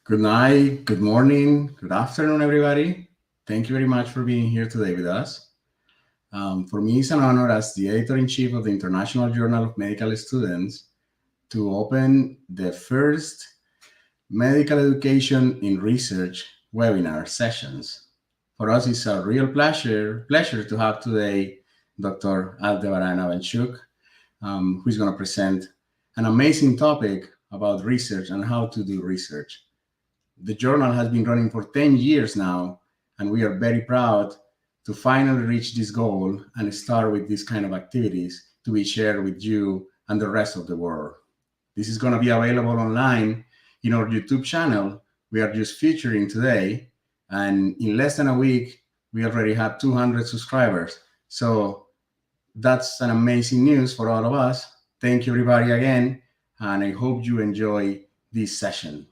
Good night, good morning, good afternoon, everybody. Thank you very much for being here today with us. For me, it's an honor as the editor-in-chief of the International Journal of Medical Students to open the first Medical Education in Research webinar sessions. For us, it's a real pleasure to have today Dr. Abdelrahman I, who's going to present an amazing topic about research and how to do research. The journal has been running for 10 years now, and we are very proud to finally reach this goal and start with these kind of activities to be shared with you and the rest of the world. This is going to be available online in our YouTube channel. We are just featuring today, and in less than a week, we already have 200 subscribers. So that's an amazing news for all of us. Thank you, everybody, again, and I hope you enjoy this session.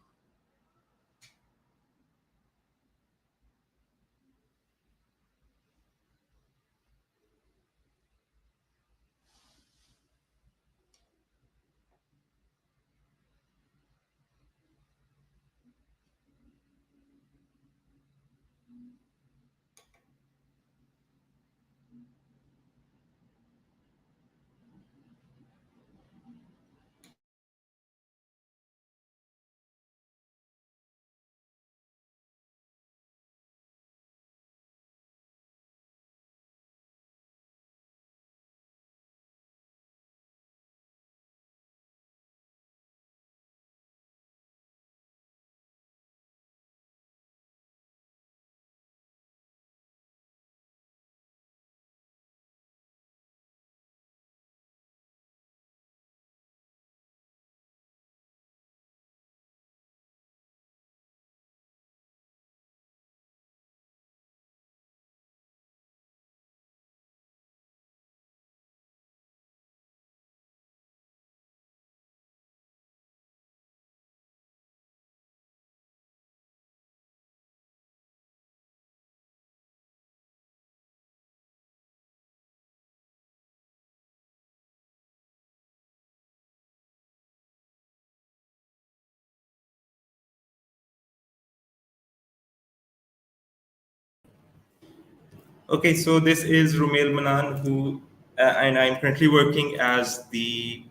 Okay, so this is Rumail Manan, and I'm currently working as the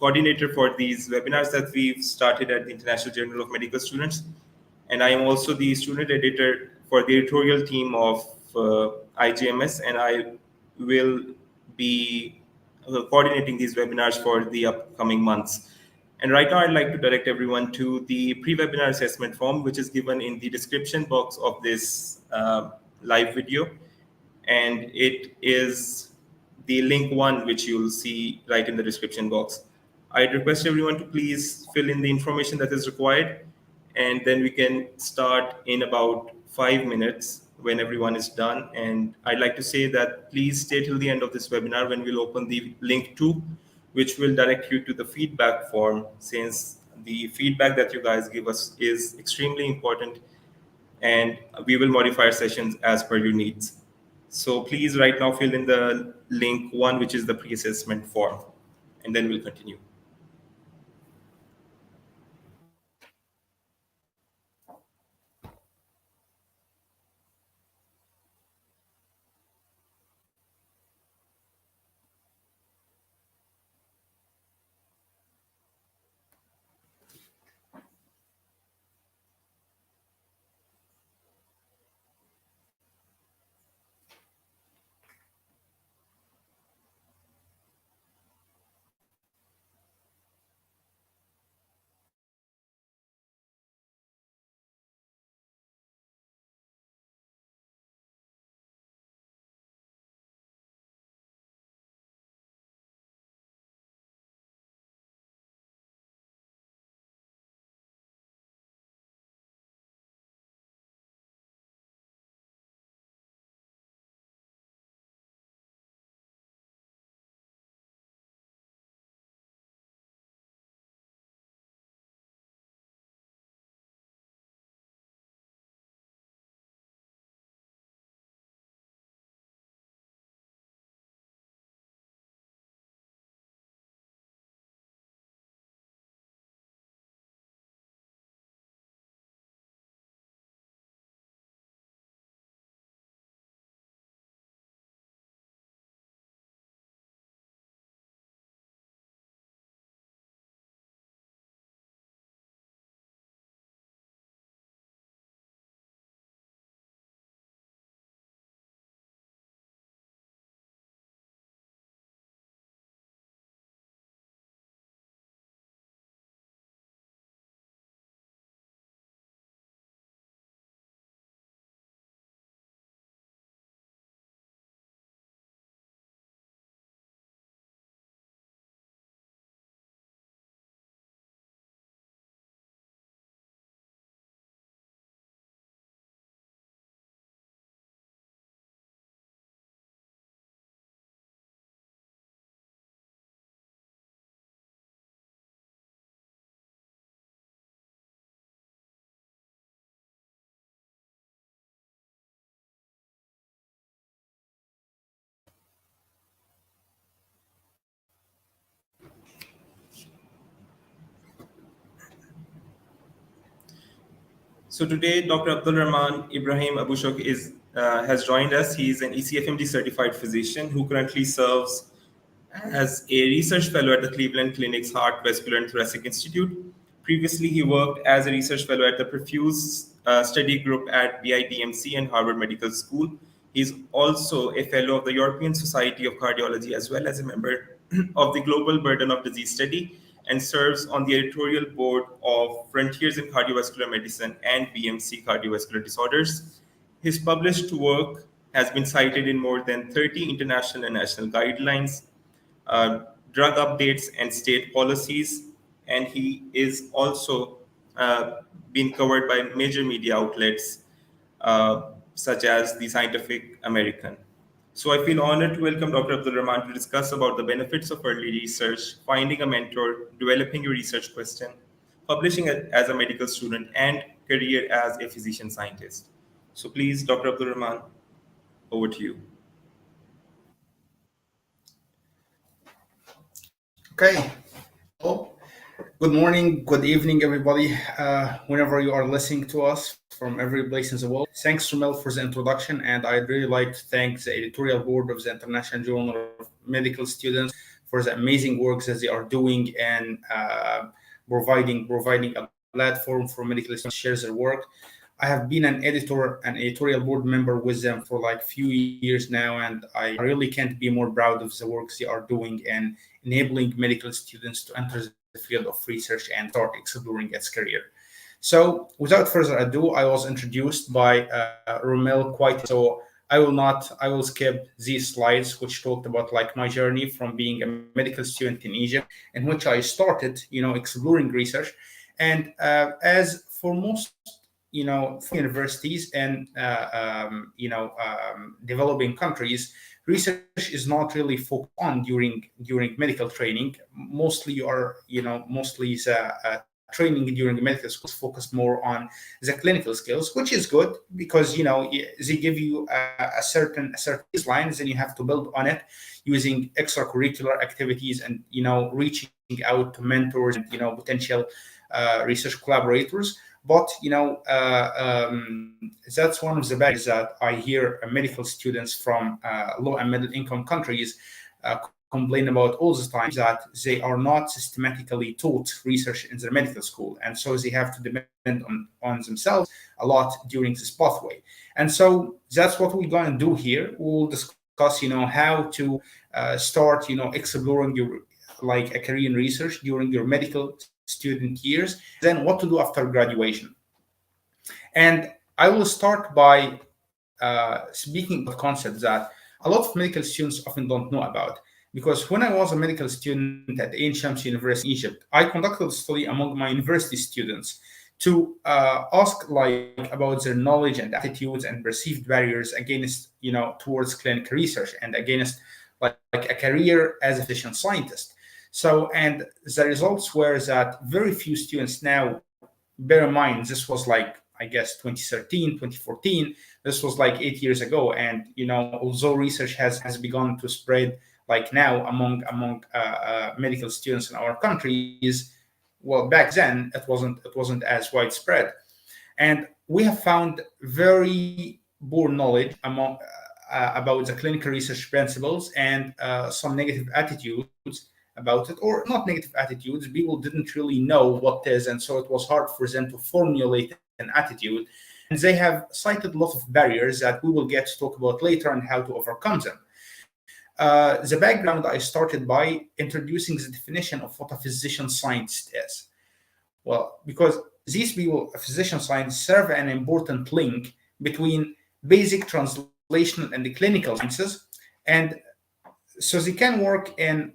coordinator for these webinars that we've started at the International Journal of Medical Students. And I am also the student editor for the editorial team of IGMS, and I will be coordinating these webinars for the upcoming months. And right now, I'd like to direct everyone to the pre-webinar assessment form, which is given in the description box of this live video. And it is the link 1, which you'll see right in the description box. I'd request everyone to please fill in the information that is required, and then we can start in about 5 minutes when everyone is done. And I'd like to say that please stay till the end of this webinar when we'll open the link 2, which will direct you to the feedback form, since the feedback that you guys give us is extremely important, and we will modify our sessions as per your needs. So please right now fill in the link 1, which is the pre-assessment form, and then we'll continue. So today, Dr. Abdelrahman Ibrahim Abushouk has joined us. He is an ECFMG certified physician who currently serves as a research fellow at the Cleveland Clinic's Heart, Vascular, and Thoracic Institute. Previously, he worked as a research fellow at the Perfuse study group at BIDMC and Harvard Medical School. He's also a fellow of the European Society of Cardiology, as well as a member of the Global Burden of Disease Study, and serves on the editorial board of Frontiers in Cardiovascular Medicine and BMC Cardiovascular Disorders. His published work has been cited in more than 30 international and national guidelines, drug updates, and state policies, and he is also been covered by major media outlets such as the Scientific American. So I feel honored to welcome Dr. Abdelrahman to discuss about the benefits of early research, finding a mentor, developing your research question, publishing as a medical student, and career as a physician scientist. So please, Dr. Abdelrahman, over to you. Okay. Well, good morning, good evening, everybody. Whenever you are listening to us from every place in the world. Thanks, Romel, for the introduction. And I'd really like to thank the editorial board of the International Journal of Medical Students for the amazing work that they are doing and providing a platform for medical students to share their work. I have been an editorial board member with them for like a few years now, and I really can't be more proud of the work they are doing and enabling medical students to enter the field of research and start exploring its career. So without further ado, I was introduced by Romel quite, so I will skip these slides, which talked about like my journey from being a medical student in Egypt, in which I started, exploring research. And as for most, universities and, developing countries, research is not really focused on during medical training. Mostly the training during medical school is focused more on the clinical skills, which is good because, they give you a certain baseline, then you have to build on it using extracurricular activities and, reaching out to mentors and, potential research collaborators. But, that's one of the barriers that I hear medical students from low and middle income countries complain about all the time, that they are not systematically taught research in their medical school. And so they have to depend on themselves a lot during this pathway. And so that's what we're going to do here. We'll discuss, how to start, exploring your a career in research during your medical student years, then what to do after graduation. And I will start by speaking about concepts that a lot of medical students often don't know about. Because when I was a medical student at Ain Shams University in Egypt, I conducted a study among my university students to ask about their knowledge and attitudes and perceived barriers against, towards clinical research and against a career as a physician scientist. So, and the results were that very few students now, bear in mind, this was 2013, 2014, this was 8 years ago. And, although research has begun to spread now among medical students in our countries, well, back then it wasn't as widespread. And we have found very poor knowledge about the clinical research principles and some negative attitudes about it, or not negative attitudes. People didn't really know what it is, and so it was hard for them to formulate an attitude. And they have cited lots of barriers that we will get to talk about later and how to overcome them. The background, I started by introducing the definition of what a physician scientist is. Well, because these people, a physician scientist, serve an important link between basic translational and the clinical sciences, and so they can work in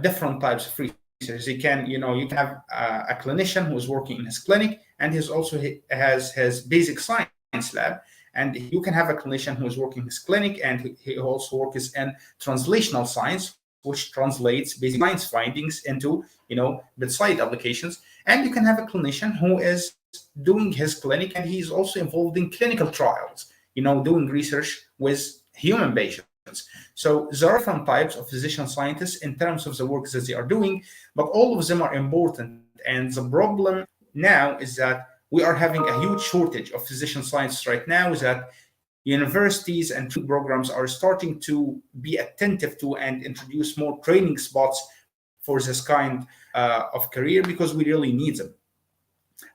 different types of research. They can, you can have a clinician who is working in his clinic, and he has his basic science lab. And you can have a clinician who is working in his clinic, and he also works in translational science, which translates basic science findings into, bedside applications. And you can have a clinician who is doing his clinic, and he's also involved in clinical trials, doing research with human patients. So there are different types of physician scientists in terms of the work that they are doing, but all of them are important. And the problem now is that we are having a huge shortage of physician scientists right now, is that universities and programs are starting to be attentive to and introduce more training spots for this kind of career, because we really need them.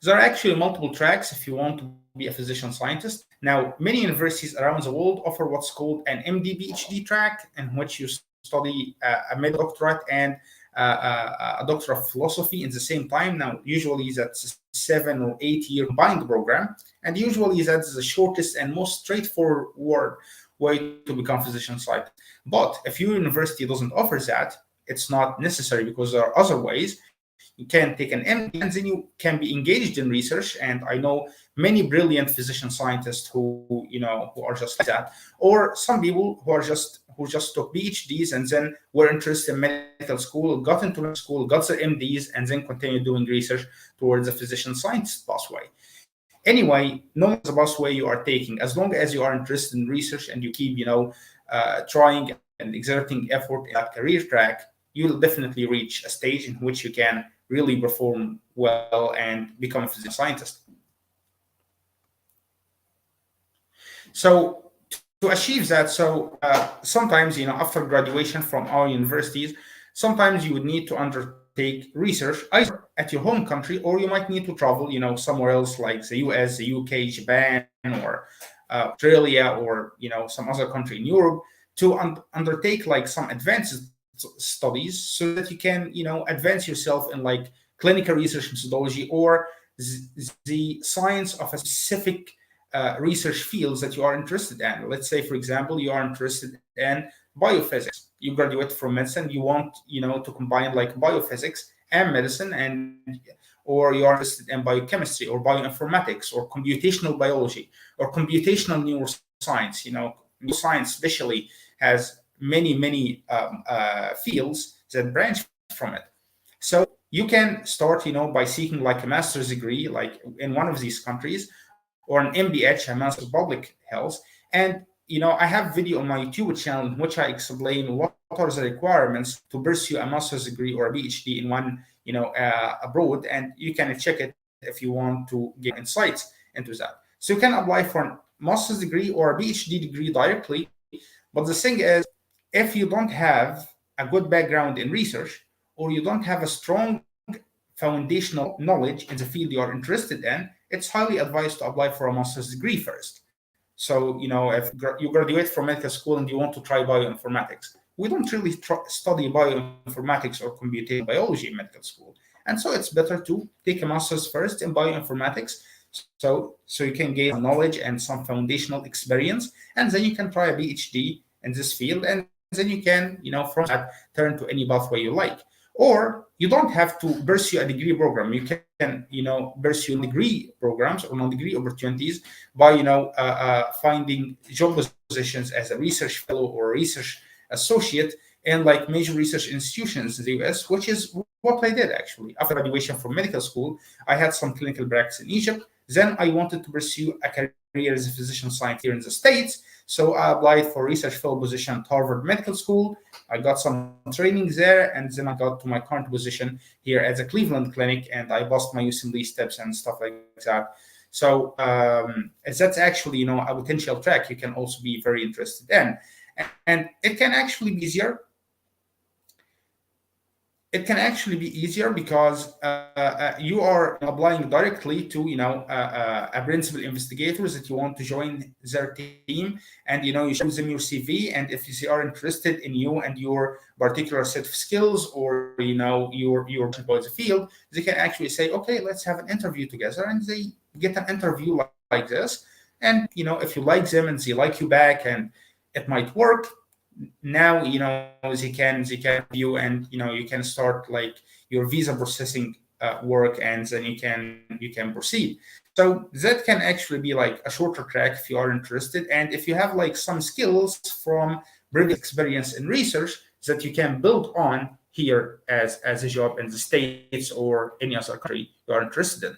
There are actually multiple tracks if you want to be a physician scientist. Now, many universities around the world offer what's called an MD PhD track, in which you study a medical doctorate and a doctor of philosophy in the same time. Now, usually that's a 7 or 8 year combined program, and usually that's the shortest and most straightforward way to become physician scientist. But if your university doesn't offer that, it's not necessary, because there are other ways. You can take an MD and then you can be engaged in research. And I know many brilliant physician scientists who are just like that, or some people who just took PhDs and then were interested in medical school, got into medical school, got their MDs, and then continued doing research towards a physician scientist pathway. Anyway, no matter the pathway you are taking, as long as you are interested in research and you keep, trying and exerting effort in that career track, you will definitely reach a stage in which you can really perform well and become a physician scientist. So to achieve that, sometimes, after graduation from our universities, sometimes you would need to undertake research either at your home country, or you might need to travel, somewhere else like the US, the UK, Japan, or Australia, or, some other country in Europe, to undertake like some advanced studies, so that you can, advance yourself in like clinical research methodology or the science of a specific research fields that you are interested in. Let's say, for example, you are interested in biophysics. You graduate from medicine, you want, to combine like biophysics and medicine, or you are interested in biochemistry or bioinformatics or computational biology or computational neuroscience. Neuroscience especially has many fields that branch from it. So you can start, by seeking like a master's degree, like in one of these countries, or an MBH, a Master of Public Health. And, I have video on my YouTube channel in which I explain what are the requirements to pursue a master's degree or a PhD in one, abroad. And you can check it if you want to get insights into that. So you can apply for a master's degree or a PhD degree directly. But the thing is, if you don't have a good background in research, or you don't have a strong foundational knowledge in the field you are interested in, it's highly advised to apply for a master's degree first. So, if you graduate from medical school and you want to try bioinformatics, we don't really study bioinformatics or computational biology in medical school. And so it's better to take a master's first in bioinformatics, so you can gain knowledge and some foundational experience, and then you can try a PhD in this field, and then you can, from that, turn to any pathway you like. Or you don't have to pursue a degree program. You can, pursue degree programs or non-degree opportunities by, finding job positions as a research fellow or a research associate in like major research institutions in the US, which is what I did actually. After graduation from medical school, I had some clinical practice in Egypt. Then I wanted to pursue a career as a physician scientist here in the States. So I applied for research fellow position at Harvard Medical School. I got some training there, and then I got to my current position here at the Cleveland Clinic, and I passed my USMLE steps and stuff like that. So that's actually, a potential track you can also be very interested in. And it can actually be easier. It can actually be easier because you are applying directly to, a principal investigators that you want to join their team, and, you show them your CV, and if they are interested in you and your particular set of skills, or, your the field, they can actually say, okay, let's have an interview together, and they get an interview like this. And, if you like them and they like you back and it might work, now they can view, and you can start like your visa processing work, and then you can proceed. So that can actually be like a shorter track if you are interested, and if you have like some skills from previous experience in research that you can build on here as a job in the States or any other country you are interested in.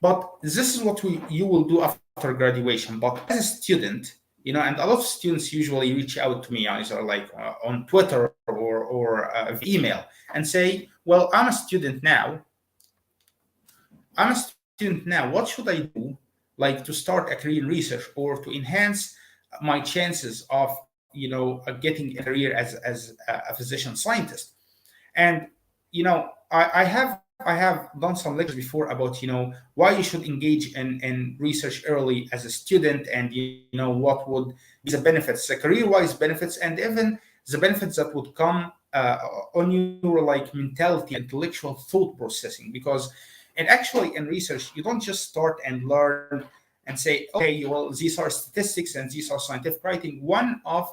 But this is what you will do after graduation. But as a student, and a lot of students usually reach out to me either like on Twitter or email and say, well, I'm a student now. I'm a student now. What should I do, like to start a career in research or to enhance my chances of, getting a career as a physician scientist? And I have done some lectures before about why you should engage in research early as a student, and what would be the benefits, the career-wise benefits, and even the benefits that would come on your like mentality, intellectual thought processing. Because and actually in research you don't just start and learn and say, okay, well, these are statistics and these are scientific writing. One of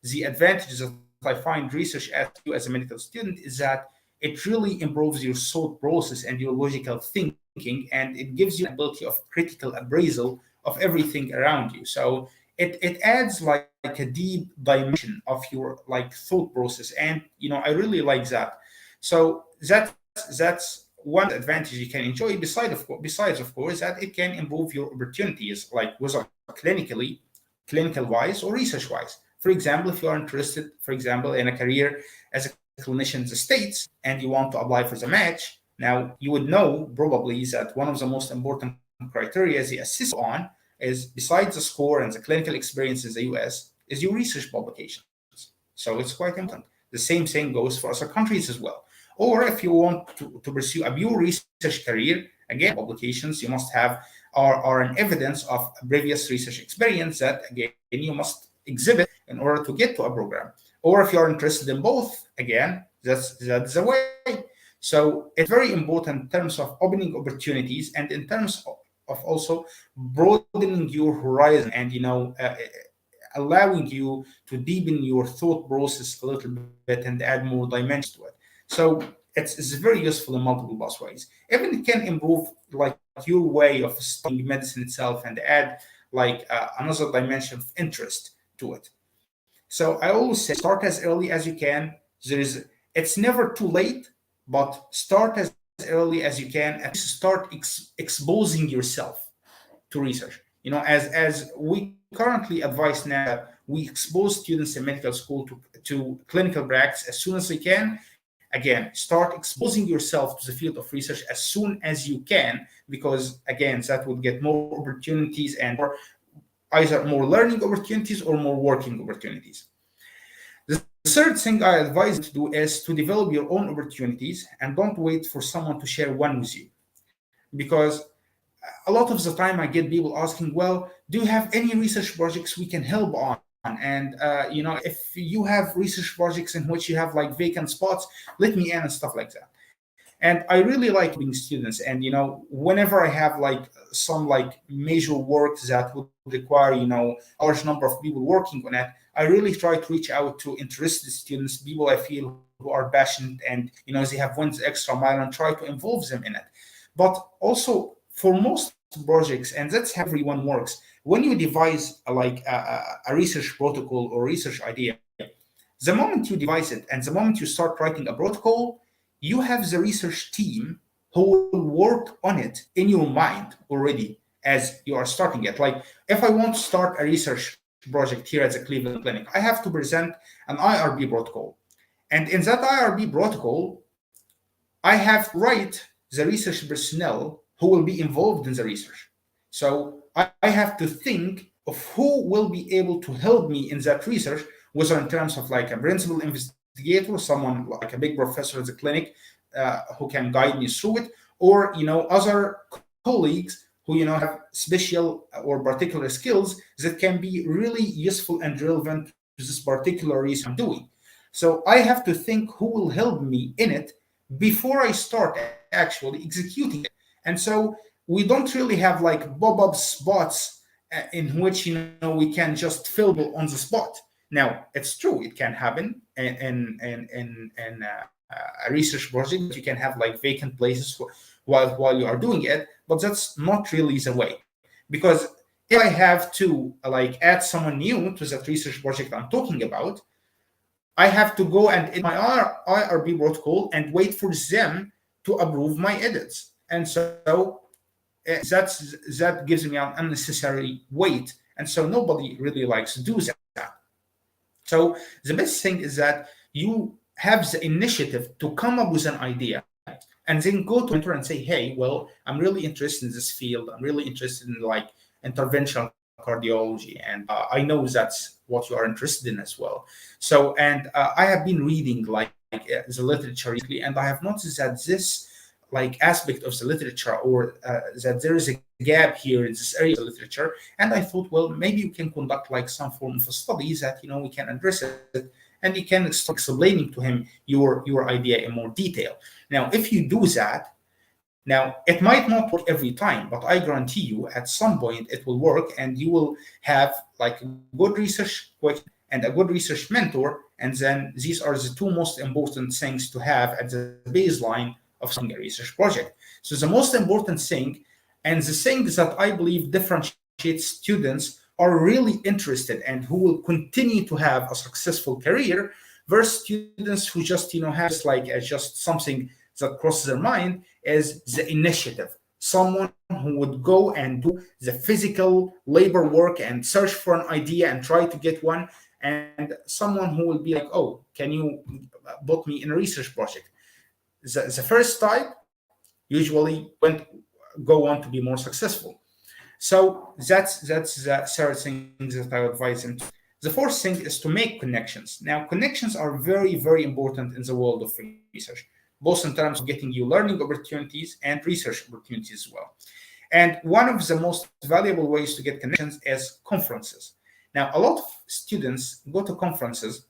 the advantages that I find research as you as a medical student is that it really improves your thought process and your logical thinking, and it gives you the ability of critical appraisal of everything around you. So it adds like a deep dimension of your like thought process, and I really like that. So that's one advantage you can enjoy. Besides of course that it can improve your opportunities, like whether clinical wise or research wise. For example, if you are interested, for example, in a career as a clinician in the States and you want to apply for the match, now you would know probably that one of the most important criteria they assist on is, besides the score and the clinical experience in the US, is your research publications. So it's quite important. The same thing goes for other countries as well. Or if you want to pursue a pure research career, again, publications you must have are an evidence of previous research experience that, again, you must exhibit in order to get to a program. Or if you're interested in both, again, that's the way. So it's very important in terms of opening opportunities and in terms of also broadening your horizon and, allowing you to deepen your thought process a little bit and add more dimensions to it. So it's very useful in multiple pathways. Even it can improve like your way of studying medicine itself and add like another dimension of interest to it. So I always say start as early as you can. It's never too late, but start as early as you can and start exposing yourself to research. As we currently advise now, that we expose students in medical school to clinical practice as soon as they can. Again, start exposing yourself to the field of research as soon as you can, because again, that would get more opportunities and either more learning opportunities or more working opportunities. The third thing I advise you to do is to develop your own opportunities and don't wait for someone to share one with you. Because a lot of the time I get people asking, well, do you have any research projects we can help on? And, if you have research projects in which you have like vacant spots, let me in and stuff like that. And I really like being students. And, whenever I have like some like major work that would require, a large number of people working on it, I really try to reach out to interested students, people I feel who are passionate and, they have went the extra mile, and try to involve them in it. But also for most projects, and that's how everyone works, when you devise a research protocol or research idea, the moment you devise it and the moment you start writing a protocol, you have the research team who will work on it in your mind already as you are starting it. Like if I want to start a research project here at the Cleveland Clinic, I have to present an IRB protocol. And in that IRB protocol, I have to write the research personnel who will be involved in the research. So I have to think of who will be able to help me in that research, whether in terms of like a principal investigator, someone like a big professor at the clinic who can guide me through it, or other colleagues who have special or particular skills that can be really useful and relevant to this particular research I'm doing. So I have to think who will help me in it before I start actually executing it. And so we don't really have like pop-up spots in which we can just fill on the spot. Now it's true, it can happen in a research project. You can have like vacant places while you are doing it, but that's not really the way. Because if I have to like add someone new to that research project I'm talking about, I have to go and in my IRB protocol and wait for them to approve my edits. And so that gives me an unnecessary weight. And so nobody really likes to do that. So the best thing is that you have the initiative to come up with an idea, and then go to a mentor and say, hey, well, I'm really interested in this field. I'm really interested in like interventional cardiology, and I know that's what you are interested in as well. So, and I have been reading like the literature recently, and I have noticed that this like aspect of the literature, or that there is a gap here in this area of the literature, and I thought, well, maybe you can conduct like some form of a study that, you know, we can address it, and you can start explaining to him your idea in more detail. Now, if you do that, now it might not work every time, but I guarantee you at some point it will work, and you will have like a good research question and a good research mentor, and then these are the two most important things to have at the baseline of some research project. So the most important thing, and the things that I believe differentiates students are really interested and who will continue to have a successful career, versus students who just, you know, have like just something that crosses their mind, is the initiative. Someone who would go and do the physical labor work and search for an idea and try to get one, and someone who will be like, oh, can you book me in a research project? The first type usually go on to be more successful. So that's the third thing that I advise them to. The fourth thing is to make connections. Now, connections are very, very important in the world of research, both in terms of getting you learning opportunities and research opportunities as well. And one of the most valuable ways to get connections is conferences. Now, a lot of students go to conferences,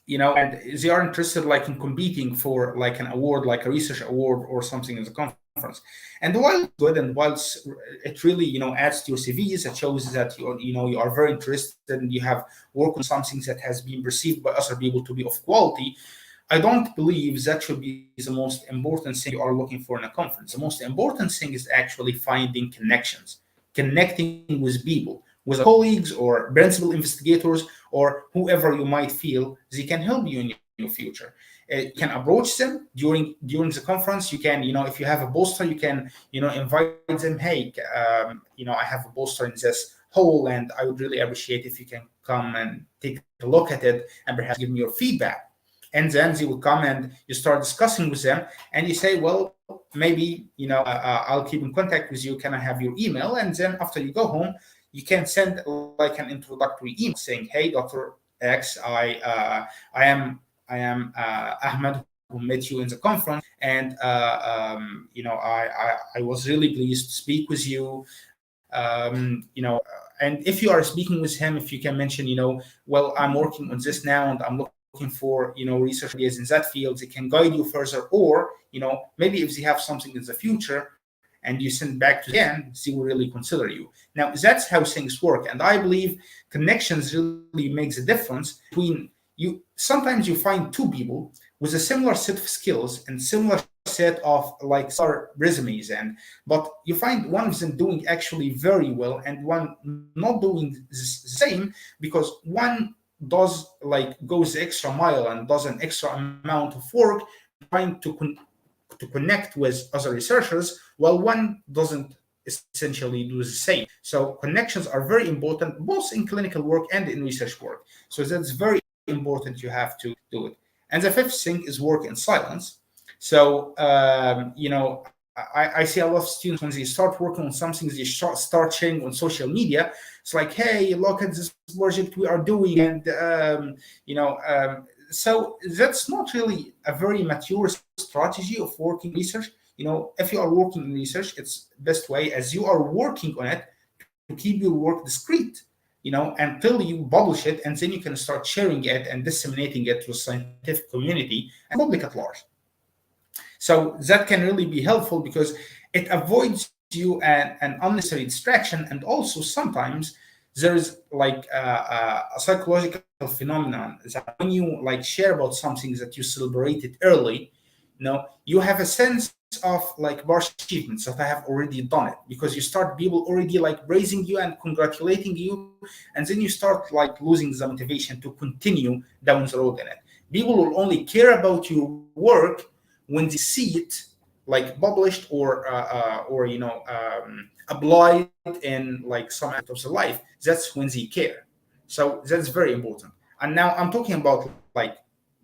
you know, and they are interested like in competing for like an award, like a research award or something in the conference. And while it's good, and whilst it really, you know, adds to your CVs, it shows that you are very interested and you have worked on something that has been perceived by other people to be of quality, I don't believe that should be the most important thing you are looking for in a conference. The most important thing is actually finding connections, connecting with people, with colleagues or principal investigators or whoever you might feel they can help you in your future. You can approach them during the conference. You can, you know, if you have a poster, you can, you know, invite them. Hey, you know, I have a poster in this hall, and I would really appreciate if you can come and take a look at it and perhaps give me your feedback. And then they will come and you start discussing with them, and you say, well, maybe, you know, I'll keep in contact with you. Can I have your email? And then after you go home, you can send like an introductory email saying, hey, Dr. X, I am Ahmed, who met you in the conference, and you know, I was really pleased to speak with you. You know, and if you are speaking with him, if you can mention, you know, well, I'm working on this now, and I'm looking for, you know, research ideas in that field, they can guide you further. Or, you know, maybe if they have something in the future and you send back to them, they will really consider you. Now, that's how things work. And I believe connections really makes a difference between you. Sometimes you find two people with a similar set of skills and similar set of like resumes, but you find one of them doing actually very well and one not doing the same, because one goes the extra mile and does an extra amount of work trying to connect with other researchers, while one doesn't essentially do the same. So connections are very important, both in clinical work and in research work. So that's very important. You have to do it. And the fifth thing is work in silence. So, you know, I see a lot of students, when they start working on something, they start sharing on social media. It's like, hey, look at this project we are doing. And, you know, so that's not really a very mature strategy of working research. You know, if you are working in research, it's best way as you are working on it to keep your work discreet, you know, until you publish it, and then you can start sharing it and disseminating it to the scientific community and public at large. So that can really be helpful because it avoids you an unnecessary distraction. And also sometimes there is like a psychological phenomenon that when you like share about something that you celebrated early, you know, you have a sense of like partial achievements that I have already done it, because you start people already like praising you and congratulating you, and then you start like losing the motivation to continue down the road in it. People will only care about your work when they see it like published or you know, applied in like some aspect of the life. That's when they care. So that's very important. And now I'm talking about like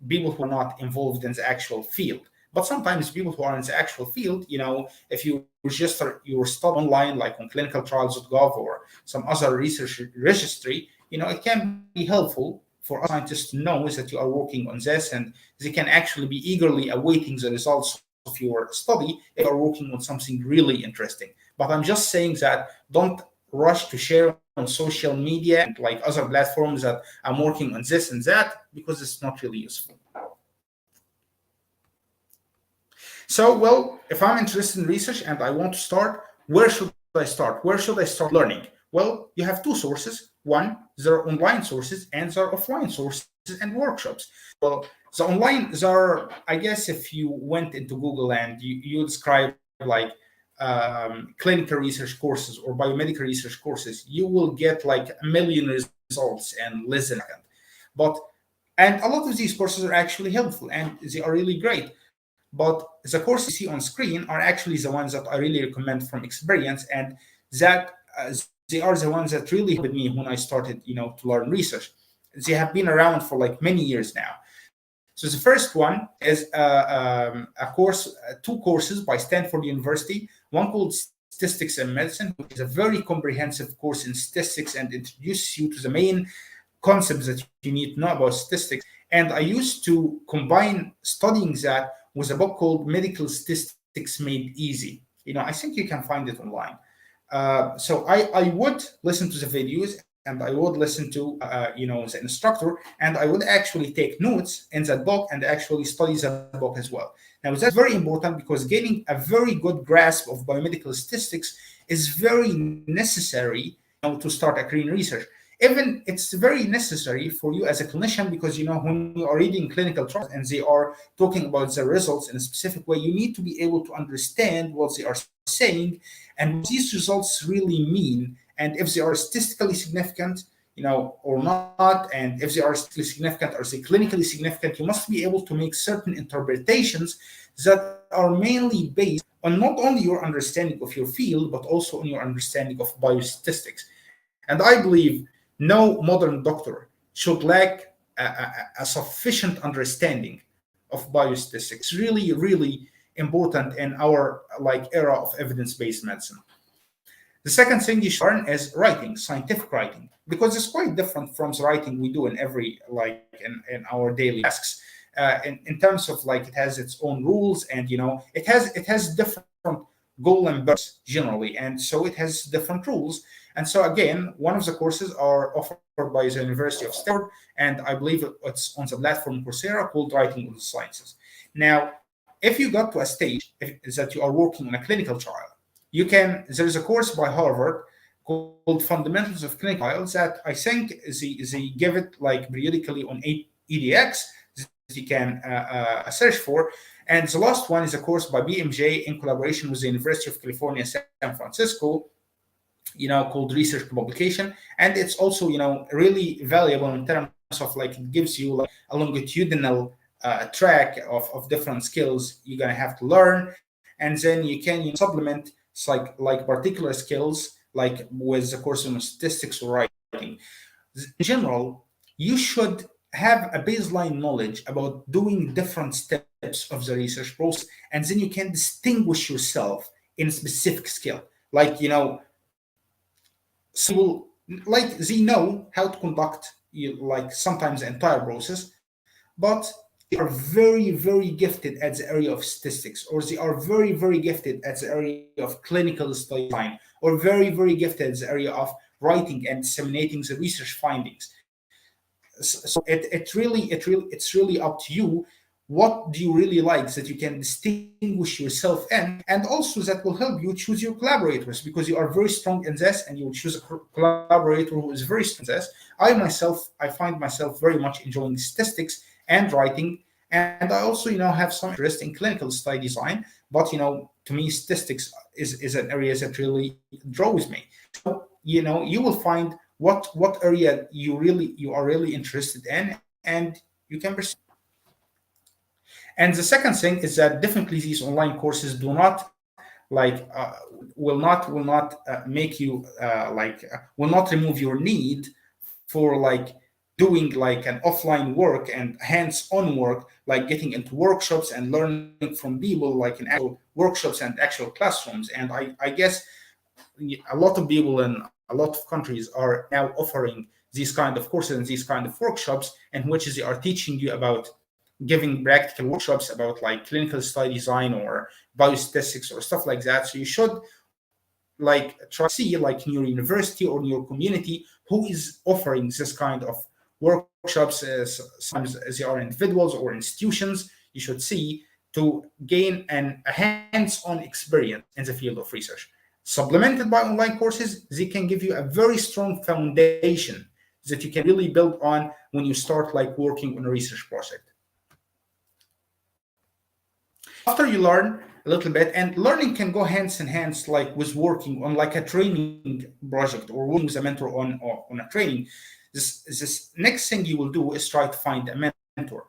people who are not involved in the actual field, But sometimes people who are in the actual field, if you register your study online, like on clinicaltrials.gov or some other research registry, it can be helpful for us scientists to know that you are working on this, and they can actually be eagerly awaiting the results of your study if you are working on something really interesting. But I'm just saying that don't rush to share on social media and like other platforms that I'm working on this and that, because it's not really useful. So, well, if I'm interested in research and I want to start, where should I start? Where should I start learning? Well, you have two sources. One, there are online sources and there are offline sources and workshops. Well, the online, I guess if you went into Google and you describe like clinical research courses or biomedical research courses, you will get like a million results in less than a second. And a lot of these courses are actually helpful and they are really great. But the courses you see on screen are actually the ones that I really recommend from experience, and that they are the ones that really helped me when I started, to learn research. They have been around for like many years now. So the first one is two courses by Stanford University, one called Statistics in Medicine, which is a very comprehensive course in statistics and introduces you to the main concepts that you need to know about statistics. And I used to combine studying that with a book called Medical Statistics Made Easy. I think you can find it online. So I would listen to the videos and I would listen to, the instructor, and I would actually take notes in that book and actually study that book as well. Now, that's very important because gaining a very good grasp of biomedical statistics is very necessary to start a career in research. Even it's very necessary for you as a clinician because, when you are reading clinical trials and they are talking about the results in a specific way, you need to be able to understand what they are saying and what these results really mean, and if they are statistically significant, or not, and if they are statistically significant or say clinically significant, you must be able to make certain interpretations that are mainly based on not only your understanding of your field, but also on your understanding of biostatistics. And I believe no modern doctor should lack a sufficient understanding of biostatistics. It's really, really important in our era of evidence-based medicine. The second thing you should learn is writing, scientific writing, because it's quite different from the writing we do in every in our daily tasks. In terms of it has its own rules, and it has different goal and purpose generally, and so it has different rules. And so again, one of the courses are offered by the University of Stanford, and I believe it's on the platform Coursera, called Writing on the Sciences. Now, if you got to a stage that you are working on a clinical trial, there's a course by Harvard called Fundamentals of Clinical Trials that I think they give it periodically on EDX that you can search for. And the last one is a course by BMJ in collaboration with the University of California, San Francisco, called Research Publication. And it's also, really valuable in terms of it gives you a longitudinal track of different skills you're going to have to learn. And then you can supplement particular skills, with the course on statistics or writing. In general, you should have a baseline knowledge about doing different steps of the research process, and then you can distinguish yourself in a specific skill. So they know how to conduct sometimes the entire process, but they are very, very gifted at the area of statistics, or they are very, very gifted at the area of clinical study design, or very, very gifted at the area of writing and disseminating the research findings. So it's really up to you. What do you really like that you can distinguish yourself in, and also that will help you choose your collaborators, because you are very strong in this and you will choose a collaborator who is very strong in this. I find myself very much enjoying statistics and writing, and I also have some interest in clinical study design, but to me statistics is an area that really draws me. So you will find what area you are really interested in, and you can pursue. And the second thing is that definitely these online courses do not will not make you will not remove your need for doing like an offline work and hands-on work, like getting into workshops and learning from people, like in actual workshops and actual classrooms. And I guess a lot of people in a lot of countries are now offering these kind of courses and these kind of workshops, in which they are teaching you about giving practical workshops about like clinical study design or biostatistics or stuff like that. So you should like try to see like in your university or in your community who is offering this kind of workshops. Sometimes they are individuals or institutions. You should see to gain a hands-on experience in the field of research. Supplemented by online courses, they can give you a very strong foundation that you can really build on when you start like working on a research project. After you learn a little bit, and learning can go hands in hands like with working on like a training project or working with a mentor on a training. This next thing you will do is try to find a mentor.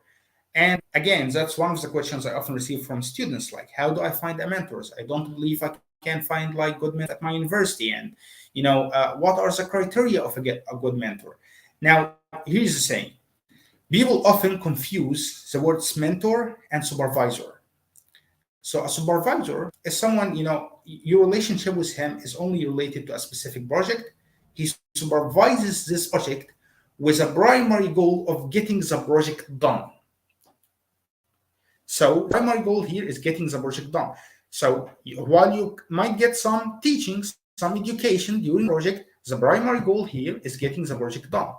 And again, that's one of the questions I often receive from students, like, how do I find a mentor? I don't believe I can find like good mentors at my university. And, what are the criteria of a good mentor? Now, here's the saying. People often confuse the words mentor and supervisor. So a supervisor is someone, your relationship with him is only related to a specific project. He supervises this project with a primary goal of getting the project done. So primary goal here is getting the project done. So while you might get some teachings, some education during the project, the primary goal here is getting the project done.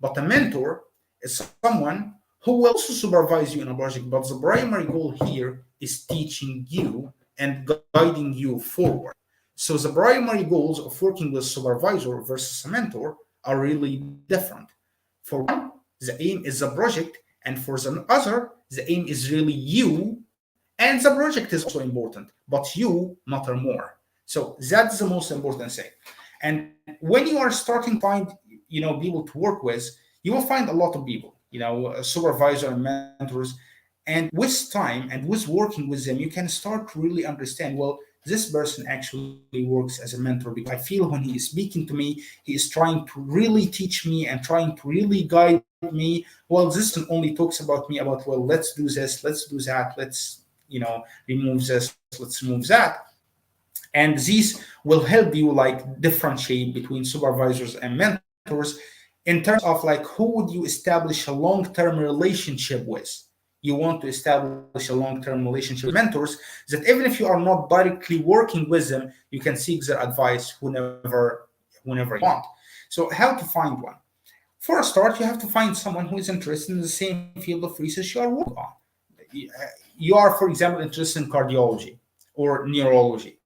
But a mentor is someone who will also supervise you in a project, but the primary goal here is teaching you and guiding you forward. So the primary goals of working with supervisor versus a mentor are really different. For one, the aim is the project, and for the other, the aim is really you, and the project is also important, but you matter more. So that's the most important thing. And when you are starting to find, people to work with, you will find a lot of people, supervisor and mentors. And with time and with working with them, you can start to really understand, well, this person actually works as a mentor because I feel when he is speaking to me, he is trying to really teach me and trying to really guide me. Well, this one only talks about me about, well, let's do this, let's do that, let's, remove this, let's remove that. And these will help you like differentiate between supervisors and mentors in terms of like who would you establish a long-term relationship with. You want to establish a long-term relationship with mentors that even if you are not directly working with them, you can seek their advice whenever you want. So how to find one? For a start, you have to find someone who is interested in the same field of research you are working on. You are, for example, interested in cardiology or neurology.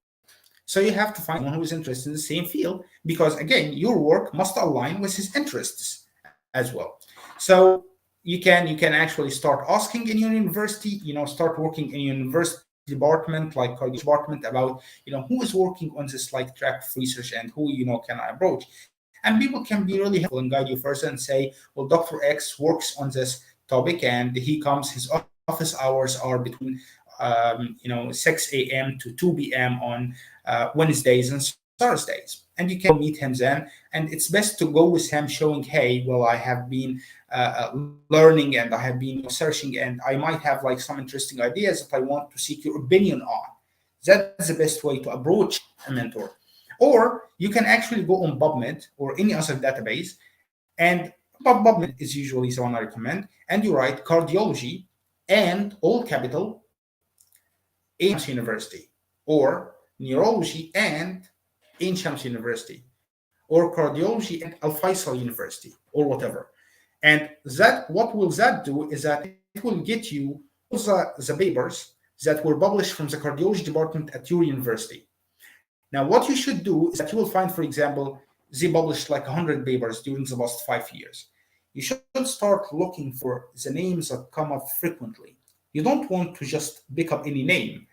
So you have to find someone who is interested in the same field because, again, your work must align with his interests as well. So you can actually start asking in your university, start working in your university department, like cardiology department, about, who is working on this like track of research and who, can I approach? And people can be really helpful and guide you further and say, well, Dr. X works on this topic and his office hours are between 6 a.m. to 2 p.m. on Wednesdays and Thursdays. And you can meet him then. And it's best to go with him showing, hey, well, I have been learning and I have been searching and I might have like some interesting ideas that I want to seek your opinion on. That's the best way to approach a mentor. Or you can actually go on PubMed or any other database. And PubMed is usually the one I recommend. And you write cardiology and all capital Ain Shams University, or neurology and Ain Shams University, or cardiology and Al Faisal University, or whatever. And what will that do is that it will get you all the papers that were published from the cardiology department at your university. Now, what you should do is that you will find, for example, they published like 100 papers during the last 5 years. You should start looking for the names that come up frequently. You don't want to just pick up any name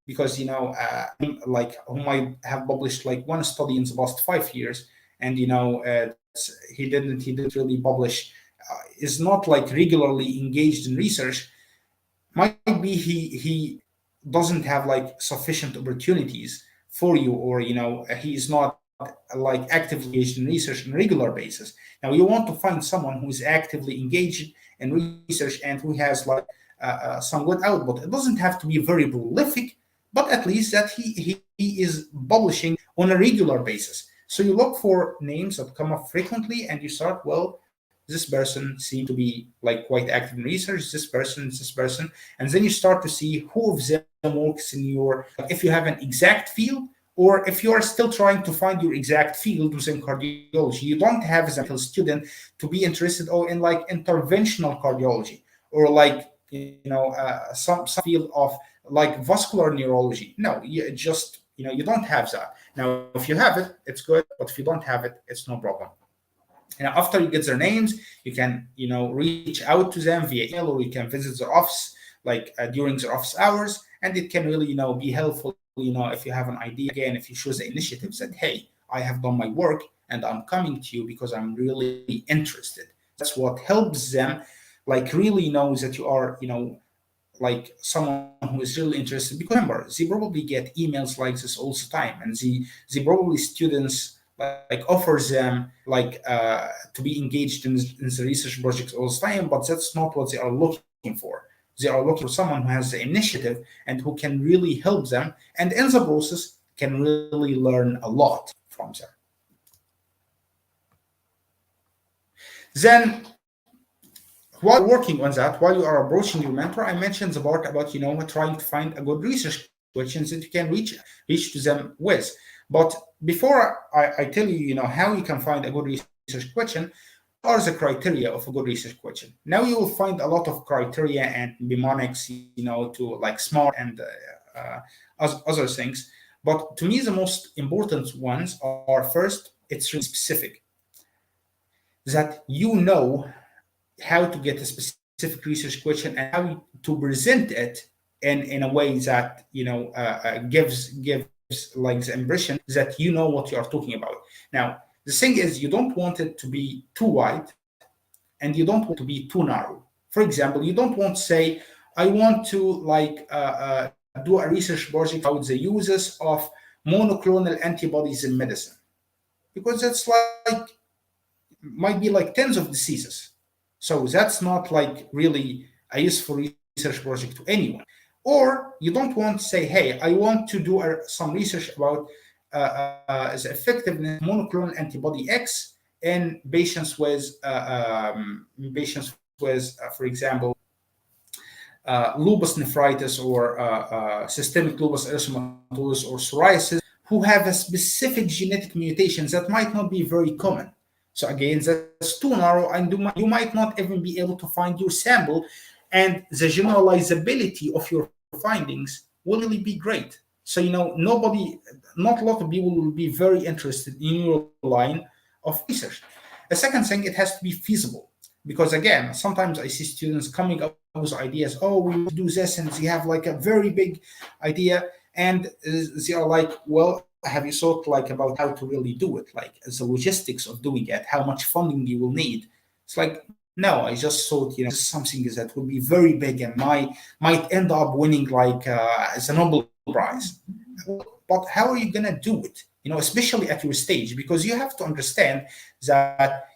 because, like who might have published like one study in the last 5 years and, he didn't really publish, is not like regularly engaged in research. Might be he doesn't have like sufficient opportunities for you, or, he is not like actively engaged in research on a regular basis. Now you want to find someone who is actively engaged in research and who has like some good output. It doesn't have to be very prolific, but at least that he is publishing on a regular basis. So you look for names that come up frequently and you start, well, this person seems to be like quite active in research, this person, and then you start to see who of them works in your, if you have an exact field, or if you are still trying to find your exact field within cardiology. You don't have as a medical student to be interested in like interventional cardiology or like, some field of like vascular neurology. No, you just, you don't have that. Now, if you have it, it's good, but if you don't have it, it's no problem. And after you get their names, you can, reach out to them via email, or you can visit their office, like during their office hours, and it can really, be helpful, if you have an idea, again, if you choose the initiative that, hey, I have done my work and I'm coming to you because I'm really interested. That's what helps them, like, really know that you are, like someone who is really interested. Because remember, they probably get emails like this all the time, and they probably students like offers them like to be engaged in the research projects all the time, but that's not what they are looking for. They are looking for someone who has the initiative and who can really help them, and in the process can really learn a lot from them. Then, while working on that, while you are approaching your mentor, I mentioned the part about trying to find a good research questions that you can reach to them with. But before I tell you, how you can find a good research question, what are the criteria of a good research question? Now you will find a lot of criteria and mnemonics, to like SMART and other things. But to me, the most important ones are, first, it's really specific. That you know how to get a specific research question and how to present it in a way that gives like the impression that you know what you are talking about. Now, the thing is, you don't want it to be too wide and you don't want to be too narrow. For example, you don't want to say, I want to like do a research project about the uses of monoclonal antibodies in medicine, because that's like might be like tens of diseases. So that's not like really a useful research project to anyone. Or you don't want to say, hey, I want to do some research about the effectiveness of monoclonal antibody X in patients with, for example, lupus nephritis or systemic lupus erythematosus or psoriasis, who have a specific genetic mutations that might not be very common. So again, that's too narrow, and you might not even be able to find your sample, and the generalizability of your findings will really be great. So, not a lot of people will be very interested in your line of research. The second thing, it has to be feasible. Because again, sometimes I see students coming up with ideas, oh, we do this, and they have like a very big idea, and they are like, well, have you thought like about how to really do it, like the logistics of doing it, how much funding you will need? It's like, no, I just thought, this is something that would be very big and might end up winning like as a Nobel Prize. But how are you gonna do it? Especially at your stage, because you have to understand that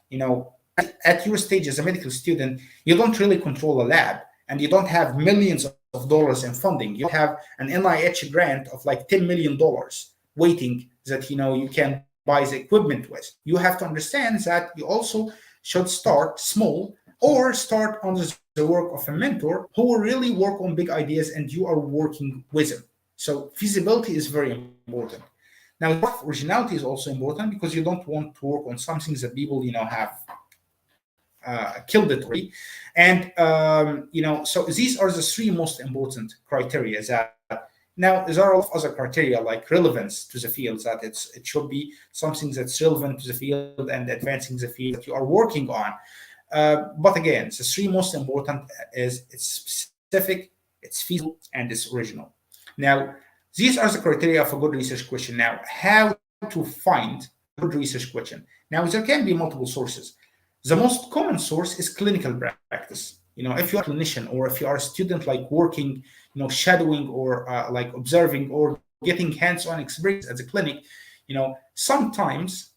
at your stage as a medical student, you don't really control a lab, and you don't have millions of dollars in funding. You have an NIH grant of like $10 million waiting that you can buy the equipment with. You have to understand that you also should start small, or start under the work of a mentor who will really work on big ideas and you are working with him. So feasibility is very important. Now, originality is also important, because you don't want to work on something that people have killed it already. And so these are the three most important criteria. That now there are a lot of other criteria like relevance to the field, that it should be something that's relevant to the field and advancing the field that you are working on. But again, the three most important is it's specific, it's feasible, and it's original. Now, these are the criteria of a good research question. Now, how to find a good research question? Now, there can be multiple sources. The most common source is clinical practice. If you're a clinician, or if you are a student like working, shadowing or like observing or getting hands-on experience at the clinic, sometimes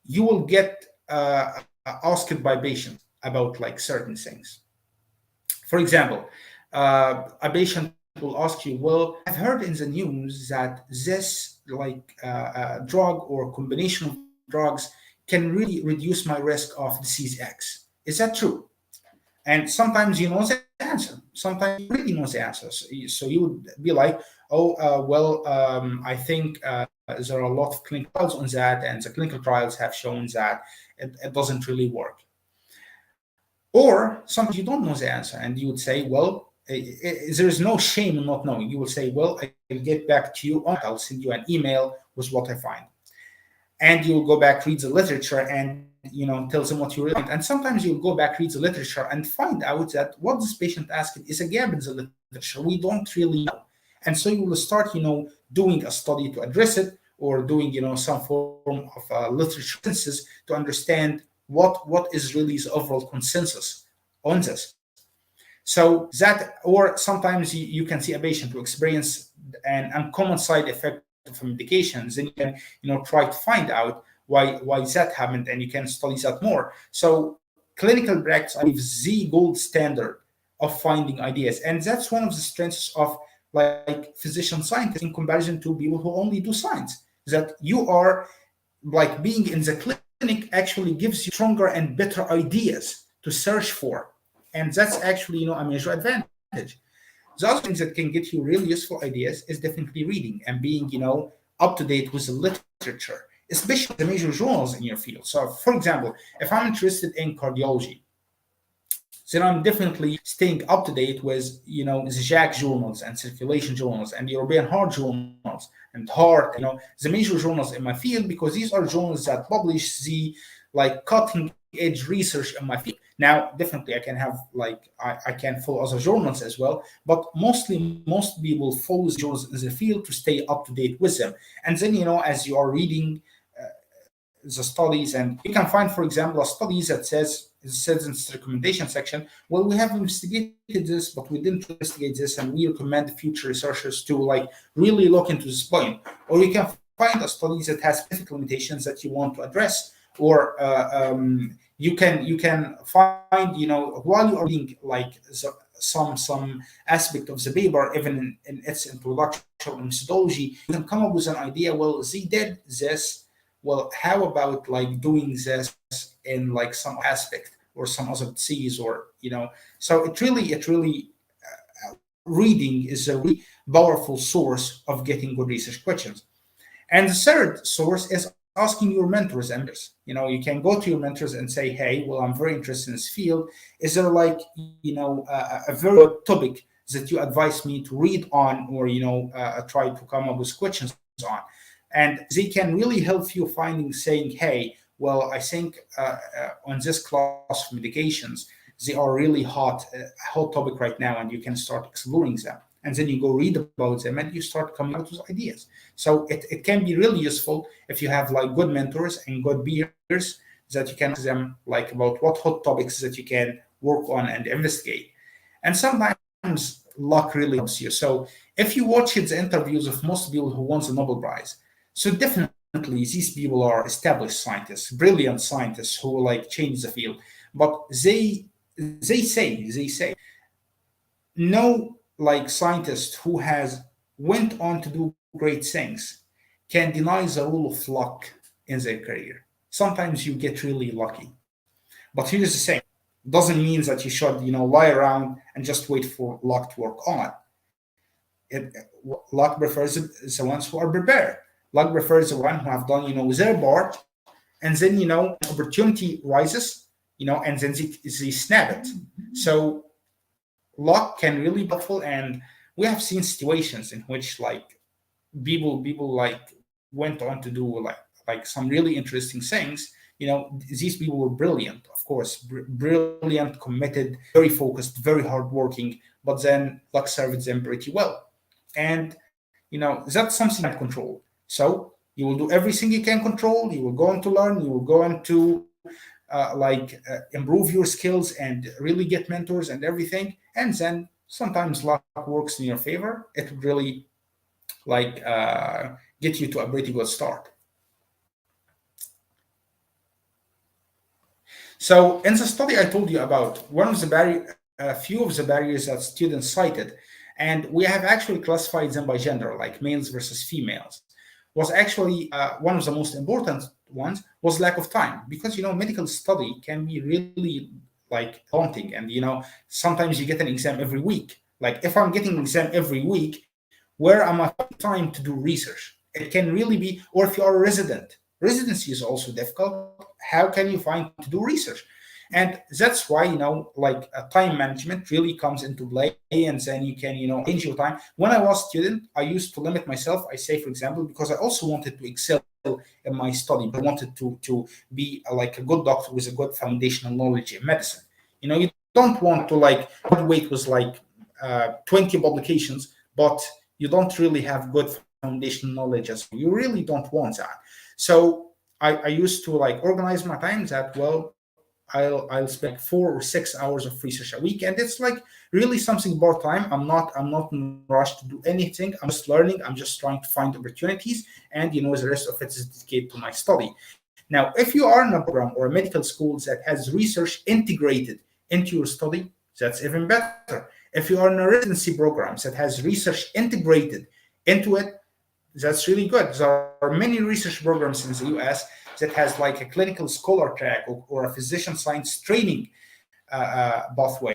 you will get asked by patients about like certain things. For example, a patient will ask you, well, I've heard in the news that this drug or combination of drugs can really reduce my risk of disease X. Is that true? And sometimes you know the answer. Sometimes you really know the answer. So you would be like, I think there are a lot of clinical trials on that, and the clinical trials have shown that it doesn't really work. Or sometimes you don't know the answer, and you would say, well, there is no shame in not knowing. You will say, well, I'll get back to you. I'll send you an email with what I find. And you'll go back, read the literature, and tell them what you really want. And sometimes you'll go back, read the literature, and find out that what this patient asked is a gap in the literature. We don't really know. And so you will start, doing a study to address it, or doing, some form of literature synthesis to understand what is really the overall consensus on this. So that, or sometimes you can see a patient who experience an uncommon side effect of medications, then you can, try to find out why that happened, and you can study that more. So clinical practice is the gold standard of finding ideas, and that's one of the strengths of like physician scientists in comparison to people who only do science. That you are like being in the clinic actually gives you stronger and better ideas to search for, and that's actually a major advantage. The other things that can get you really useful ideas is definitely reading and being up to date with the literature, especially the major journals in your field. So, for example, if I'm interested in cardiology, then I'm definitely staying up to date with, the JACC journals and circulation journals and the European Heart journals and heart, the major journals in my field, because these are journals that publish the cutting edge research in my field. Now, definitely I can have I can follow other journals as well, but most people follow the journals in the field to stay up to date with them. And then, as you are reading the studies, and you can find, for example, a study that says in the recommendation section, well, we have investigated this, but we didn't investigate this, and we recommend future researchers to really look into this point. Or you can find a study that has specific limitations that you want to address, or you can find, while you are reading some aspect of the paper, even in its introduction or methodology, you can come up with an idea. Well, they did this. Well, how about doing this in some aspect or some other disease, or So it really reading is a really powerful source of getting good research questions. And the third source is asking your mentors and peers. You can go to your mentors and say, hey, well, I'm very interested in this field. Is there a very good topic that you advise me to read on, or try to come up with questions on? And they can really help you saying, hey, well, I think on this class of medications, they are really hot topic right now, and you can start exploring them. And then you go read about them, and you start coming up with ideas. So it can be really useful if you have good mentors and good peers that you can ask them about what hot topics that you can work on and investigate. And sometimes luck really helps you. So if you watch the interviews of most people who won the Nobel Prize, so definitely these people are established scientists, brilliant scientists who change the field. But they say no scientist who has went on to do great things can deny the role of luck in their career. Sometimes you get really lucky. But here's the thing. Doesn't mean that you should, lie around and just wait for luck to work on. Luck prefers the ones who are prepared. Luck prefers the one who have done, their part, and then, opportunity rises, and then they snap it. So luck can really be helpful, and we have seen situations in which people went on to do some really interesting things. These people were brilliant, of course, brilliant, committed, very focused, very hardworking, but then luck served them pretty well. And that's something you can't control. So you will do everything you can control. You will go on to learn. You will go on to improve your skills and really get mentors and everything. And then sometimes luck works in your favor. It would really get you to a pretty good start. So in the study I told you about, a few of the barriers that students cited, and we have actually classified them by gender, like males versus females, was actually one of the most important ones was lack of time, because medical study can be really like daunting, and sometimes you get an exam every week. Like if I'm getting an exam every week, where am I finding time to do research? It can really be, or if you are a resident, residency is also difficult. How can you find to do research? And that's why, time management really comes into play, and then you can, arrange your time. When I was a student, I used to limit myself, I say, for example, because I also wanted to excel in my study, but I wanted to be like a good doctor with a good foundational knowledge in medicine. You don't want to graduate with 20 publications, but you don't really have good foundational knowledge as well. You really don't want that. So I used to organize my time that, well, I'll spend 4 or 6 hours of research a week, and it's really something part-time. I'm not in a rush to do anything. I'm just learning. I'm just trying to find opportunities, and the rest of it is dedicated to my study. Now, if you are in a program or a medical school that has research integrated into your study, that's even better. If you are in a residency program that has research integrated into it, that's really good. There are many research programs in the US that has a clinical scholar track or a physician science training pathway,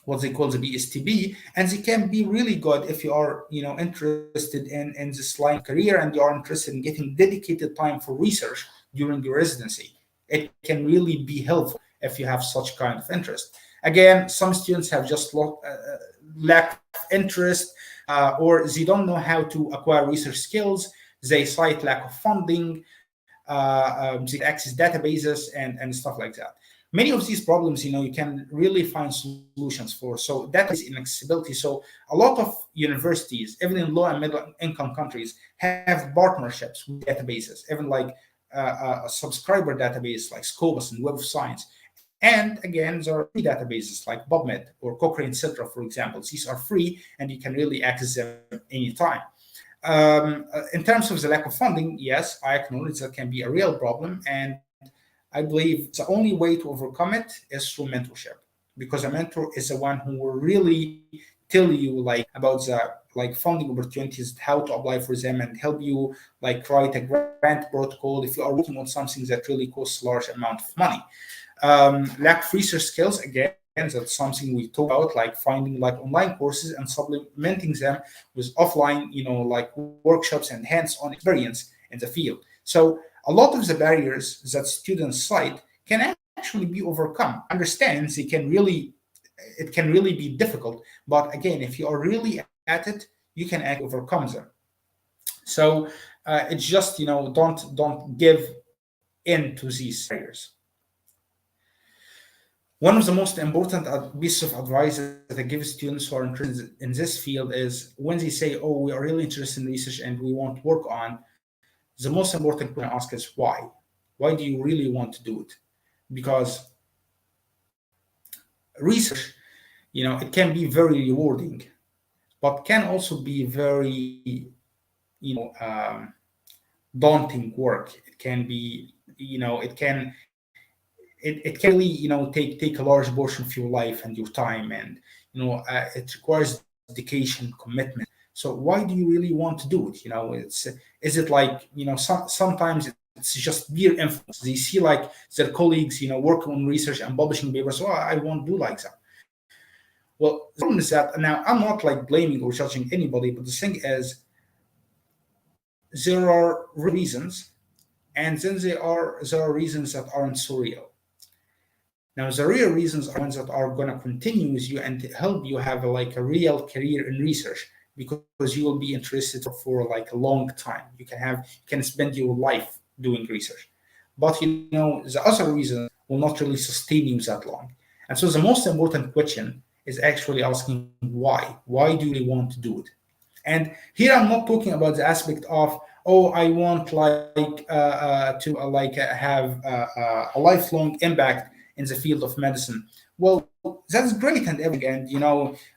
what they call the BSTB, and they can be really good if you are interested in this line of career, and you are interested in getting dedicated time for research during your residency. It can really be helpful if you have such kind of interest. Again, some students have just lack of interest, or they don't know how to acquire research skills. They cite lack of funding, they access databases and stuff like that. Many of these problems, you can really find solutions for. So that is inaccessibility. So a lot of universities, even in low and middle income countries, have partnerships with databases, even a subscriber database like Scopus and Web of Science. And again, there are free databases like PubMed or Cochrane Center, for example. These are free, and you can really access them anytime. In terms of the lack of funding, yes, I acknowledge that can be a real problem, and I believe the only way to overcome it is through mentorship, because a mentor is the one who will really tell you about the funding opportunities, how to apply for them, and help you write a grant protocol if you are working on something that really costs a large amount of money. Lack of research skills, again, that's something we talk about, finding online courses and supplementing them with offline, workshops and hands-on experience in the field. So a lot of the barriers that students cite can actually be overcome. Understand it can really be difficult, but again, if you are really at it, you can actually overcome them. So it's just don't give in to these barriers. One of the most important pieces of advice that I give students who are interested in this field is when they say, oh, we are really interested in research and we want to work on, the most important question to ask is why? Why do you really want to do it? Because research, it can be very rewarding, but can also be very, daunting work. It can be, it can really, take a large portion of your life and your time, and it requires dedication, commitment. So why do you really want to do it? Is it sometimes it's just peer influence. They see their colleagues, working on research and publishing papers. So I won't do like that. Well, the problem is that now I'm not blaming or judging anybody, but the thing is, there are reasons, and then there are reasons that aren't so real. Now, the real reasons are ones that are going to continue with you and help you have a real career in research, because you will be interested for a long time. You can spend your life doing research. But the other reasons will not really sustain you that long. And so the most important question is actually asking why. Why do you want to do it? And here I'm not talking about the aspect of, oh, I want to have a lifelong impact in the field of medicine. Well, that's great and everything, and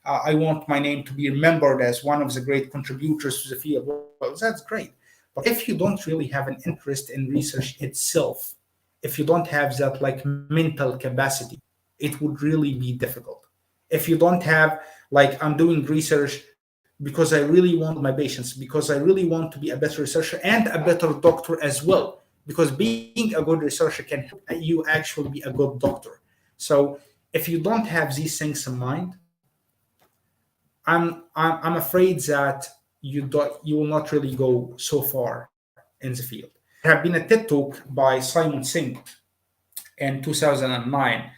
I want my name to be remembered as one of the great contributors to the field. Well, that's great. But if you don't really have an interest in research itself, if you don't have that like mental capacity, it would really be difficult. If you don't have like, I'm doing research because I really want my patients, because I really want to be a better researcher and a better doctor as well, because being a good researcher can help you actually be a good doctor. So if you don't have these things in mind, I'm afraid that you will not really go so far in the field. There have been a TED talk by Simon Singh in 2009,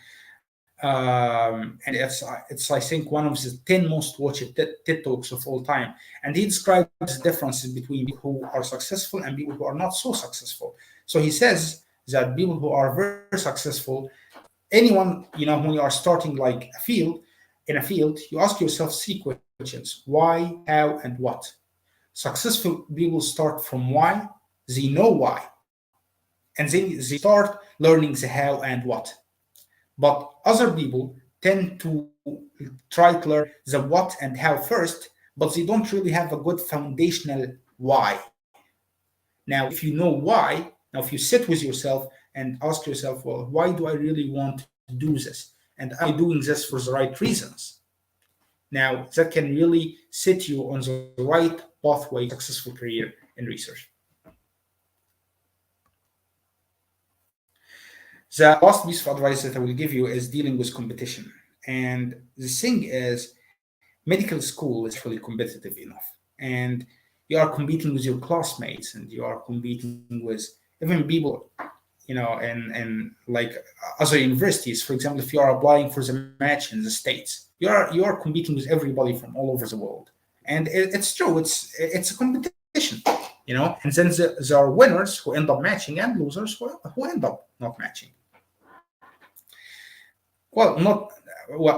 and it's I think one of the 10 most watched TED talks of all time. And he describes the differences between people who are successful and people who are not so successful. So he says that people who are very successful, anyone, when you are starting like in a field, you ask yourself 3 questions: why, how, and what. Successful people start from why, they know why, and then they start learning the how and what. But other people tend to try to learn the what and how first, but they don't really have a good foundational why. Now, if you know why, now if you sit with yourself and ask yourself, well, why do I really want to do this? And am I doing this for the right reasons? Now, that can really set you on the right pathway to a successful career in research. The last piece of advice that I will give you is dealing with competition. And the thing is, medical school is really competitive enough. And you are competing with your classmates, and you are competing with even people, and like other universities. For example, if you are applying for the match in the States, you are competing with everybody from all over the world. And it's true, it's a competition, and then there are winners who end up matching and losers who end up not matching. Well,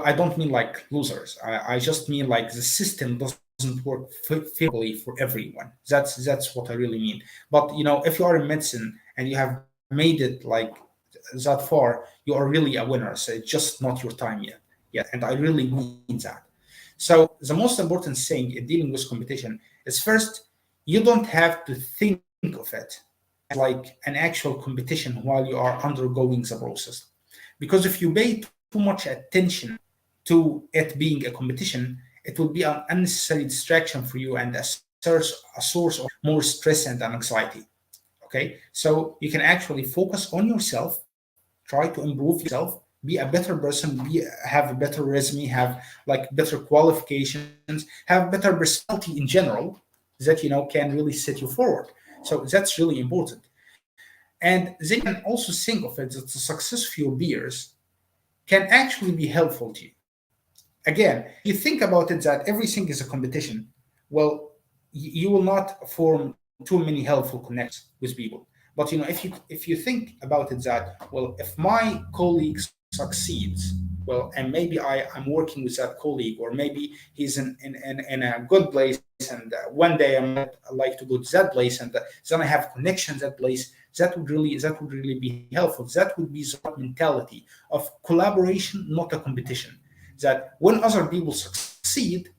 I don't mean like losers. I just mean like the system doesn't work fairly for everyone. That's what I really mean. But if you are in medicine and you have made it like that far, you are really a winner. So it's just not your time yet. And I really mean that. So the most important thing in dealing with competition is, first, you don't have to think of it as like an actual competition while you are undergoing the process. Because if you pay too much attention to it being a competition, it will be an unnecessary distraction for you and a source of more stress and anxiety. Okay, so you can actually focus on yourself, try to improve yourself, be a better person, have a better resume, have like better qualifications, have better personality in general that can really set you forward. So that's really important. And they can also think of it that the success of your peers can actually be helpful to you. Again, you think about it that everything is a competition. Well, you will not form too many helpful connections with people. But if you think about it that, well, if my colleague succeeds, well, and maybe I'm working with that colleague, or maybe he's in a good place, and one day I might like to go to that place, and then I have connections that place. That would really be helpful. That would be the mentality of collaboration, not a competition. That when other people succeed,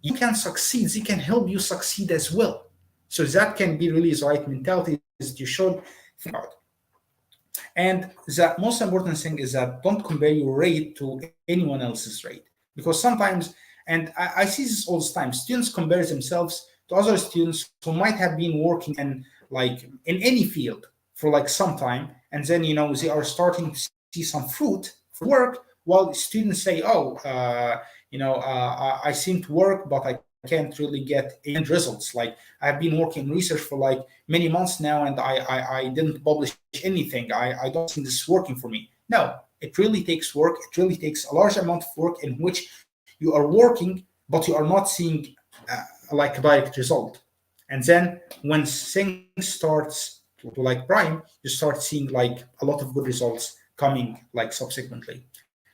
you can succeed. They can help you succeed as well. So that can be really the right mentality that you should think about. And the most important thing is that don't compare your rate to anyone else's rate. Because sometimes, and I see this all the time, students compare themselves to other students who might have been working in any field for like some time, and then they are starting to see some fruit for work, while students say, I seem to work, but I can't really get end results. Like, I've been working in research for like many months now, and I didn't publish anything. I don't think this is working for me. No, it really takes work. It really takes a large amount of work in which you are working, but you are not seeing like a direct result. And then when things starts to like prime, you start seeing like a lot of good results coming like subsequently.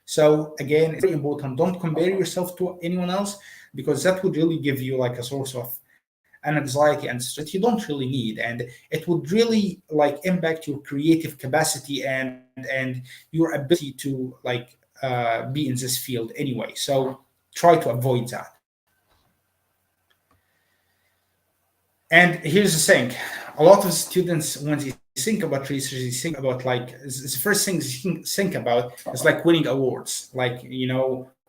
So again, it's very important. Don't compare yourself to anyone else, because that would really give you like a source of an anxiety and stress you don't really need, and it would really like impact your creative capacity and your ability to like be in this field anyway. So try to avoid that. And here's the thing, a lot of students, when they think about research, they think about like the first thing they think about is like winning awards, like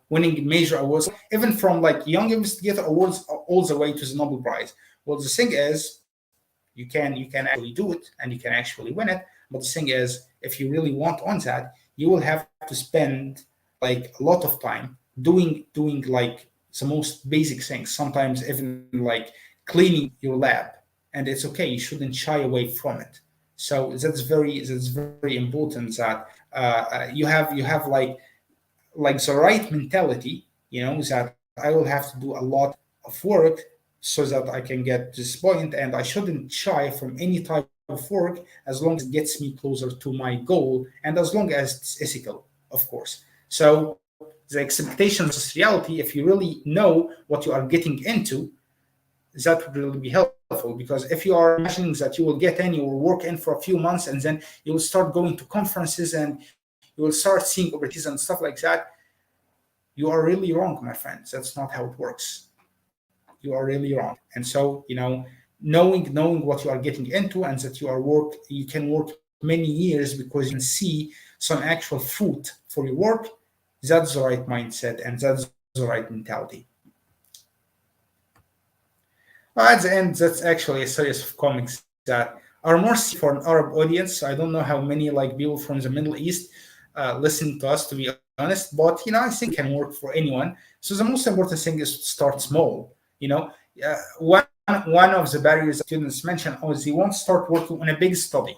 winning major awards, even from like young investigator awards all the way to the Nobel Prize. Well, the thing is, you can actually do it and you can actually win it. But the thing is, if you really want on that, you will have to spend like a lot of time doing like the most basic things. Sometimes even like cleaning your lab, and it's okay. You shouldn't shy away from it. So that's very important that you have like the right mentality, that I will have to do a lot of work so that I can get this point, and I shouldn't shy from any type of work as long as it gets me closer to my goal and as long as it's ethical, of course. So the expectations of reality, if you really know what you are getting into, that would really be helpful. Because if you are imagining that you will get in, you will work in for a few months, and then you will start going to conferences and you will start seeing opportunities and stuff like that, you are really wrong, my friends. That's not how it works. You are really wrong. And so, knowing what you are getting into and that you can work many years because you can see some actual fruit for your work, that's the right mindset and that's the right mentality. At the end, that's actually a series of comics that are more for an Arab audience. I don't know how many like people from the Middle East listen to us, to be honest, but I think it can work for anyone. So the most important thing is to start small. One of the barriers that students mention is they won't start working on a big study.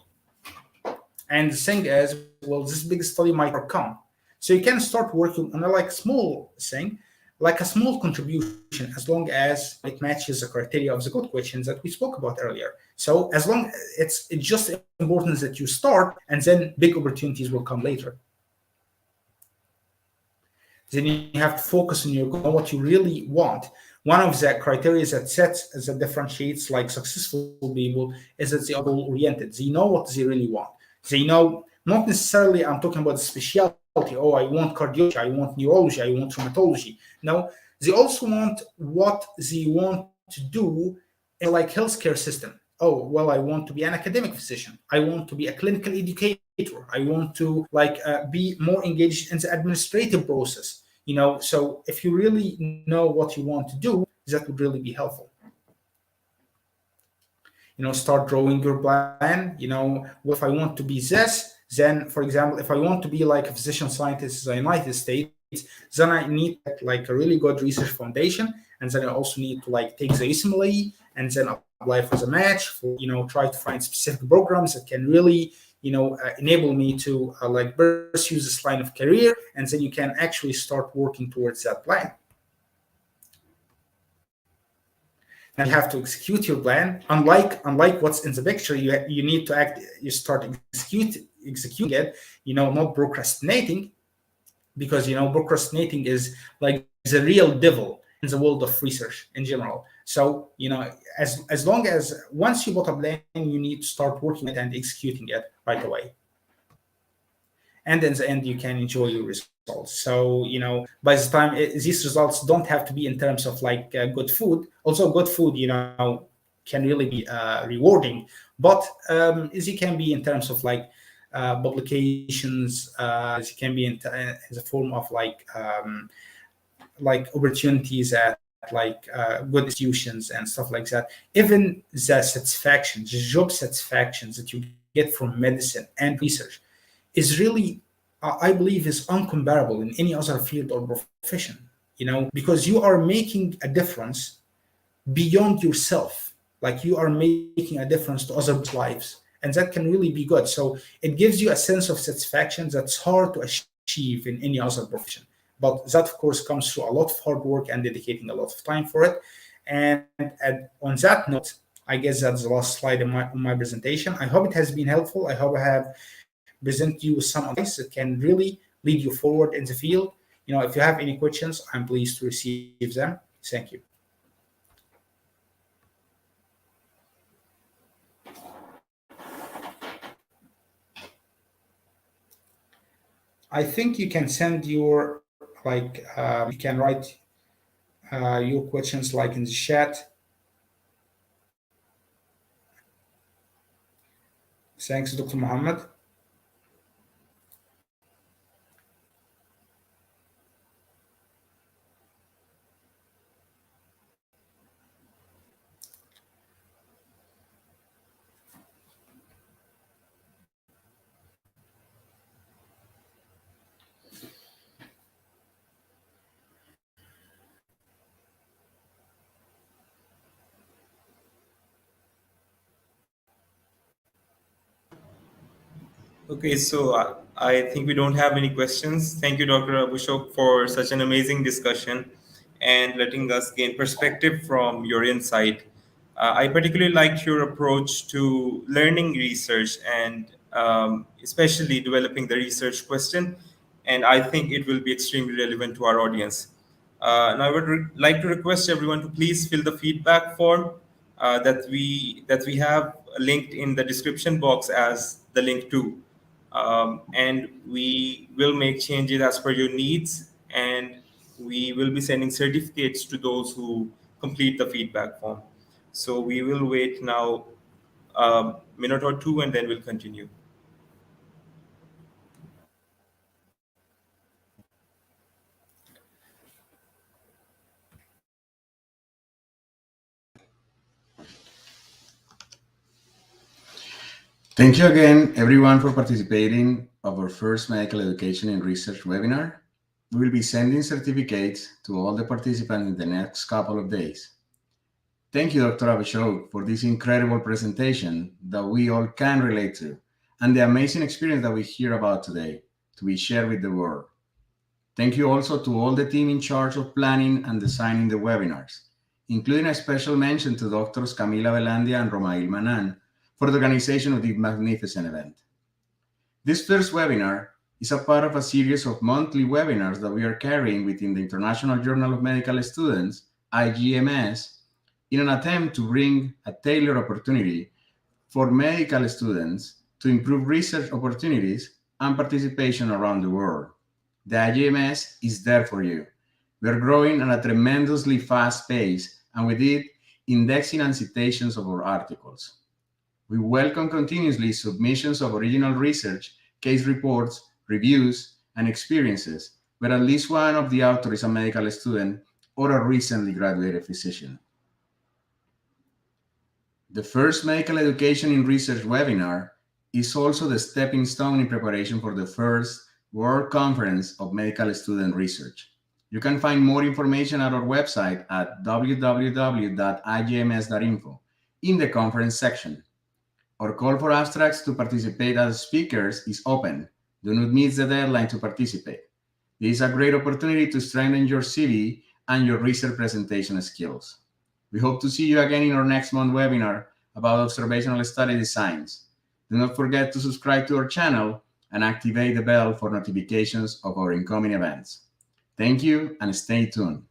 And the thing is, well, this big study might not come. So you can start working on a like small thing, like a small contribution, as long as it matches the criteria of the good questions that we spoke about earlier. So as long it's just important that you start, and then big opportunities will come later. Then you have to focus on your goal, what you really want. One of the criteria that differentiates like successful people is that they are goal-oriented. They know what they really want. They know, not necessarily I'm talking about the specialty. Oh, I want cardiology, I want neurology, I want rheumatology. No, they also want what they want to do in like healthcare system. Oh, well, I want to be an academic physician. I want to be a clinical educator. I want to be more engaged in the administrative process. So if you really know what you want to do, that would really be helpful. Start drawing your plan. If I want to be this, then, for example, if I want to be like a physician scientist in the United States, then I need like a really good research foundation, and then I also need to like take the USMLE and then apply for the match. Try to find specific programs that can really enable me to pursue this line of career, and then you can actually start working towards that plan. And you have to execute your plan. Unlike what's in the picture, you need to act. You start executing it. Not procrastinating, because procrastinating is like the real devil in the world of research in general. So as long as once you got a plan, you need to start working it and executing it right away. And in the end, you can enjoy your results. So by the time these results don't have to be in terms of like good food. Also, good food can really be rewarding, but it can be in terms of like publications. It can be in the form of like opportunities at good institutions and stuff like that. Even the satisfaction, the job satisfactions that you get from medicine and research is really, I believe, is uncomparable in any other field or profession, because you are making a difference beyond yourself. Like you are making a difference to other lives, and that can really be good. So it gives you a sense of satisfaction that's hard to achieve in any other profession. But that, of course, comes through a lot of hard work and dedicating a lot of time for it. And on that note, I guess that's the last slide on my presentation. I hope it has been helpful. I hope I have presented you with some advice that can really lead you forward in the field. If you have any questions, I'm pleased to receive them. Thank you. I think you can send your you can write your questions like in the chat. Thanks, Dr. Muhammad. Okay, so I think we don't have any questions. Thank you, Dr. Abushouk, for such an amazing discussion and letting us gain perspective from your insight. I particularly liked your approach to learning research and especially developing the research question. And I think it will be extremely relevant to our audience. Now, I would like to request everyone to please fill the feedback form that we have linked in the description box as the link to. And we will make changes as per your needs, and we will be sending certificates to those who complete the feedback form. So we will wait now a minute or two, and then we'll continue. Thank you again, everyone, for participating of our first medical education and research webinar. We will be sending certificates to all the participants in the next couple of days. Thank you, Dr. Abushouk, for this incredible presentation that we all can relate to, and the amazing experience that we hear about today to be shared with the world. Thank you also to all the team in charge of planning and designing the webinars, including a special mention to Drs. Camila Velandia and Romail Manan for the organization of this magnificent event. This first webinar is a part of a series of monthly webinars that we are carrying within the International Journal of Medical Students, IJMS, in an attempt to bring a tailored opportunity for medical students to improve research opportunities and participation around the world. The IJMS is there for you. We are growing at a tremendously fast pace, and with it, indexing and citations of our articles. We welcome continuously submissions of original research, case reports, reviews, and experiences, where at least one of the authors is a medical student or a recently graduated physician. The first medical education in research webinar is also the stepping stone in preparation for the first World Conference of Medical Student Research. You can find more information at our website at www.ijms.info in the conference section. Our call for abstracts to participate as speakers is open. Do not miss the deadline to participate. This is a great opportunity to strengthen your CV and your research presentation skills. We hope to see you again in our next month webinar about observational study designs. Do not forget to subscribe to our channel and activate the bell for notifications of our incoming events. Thank you and stay tuned.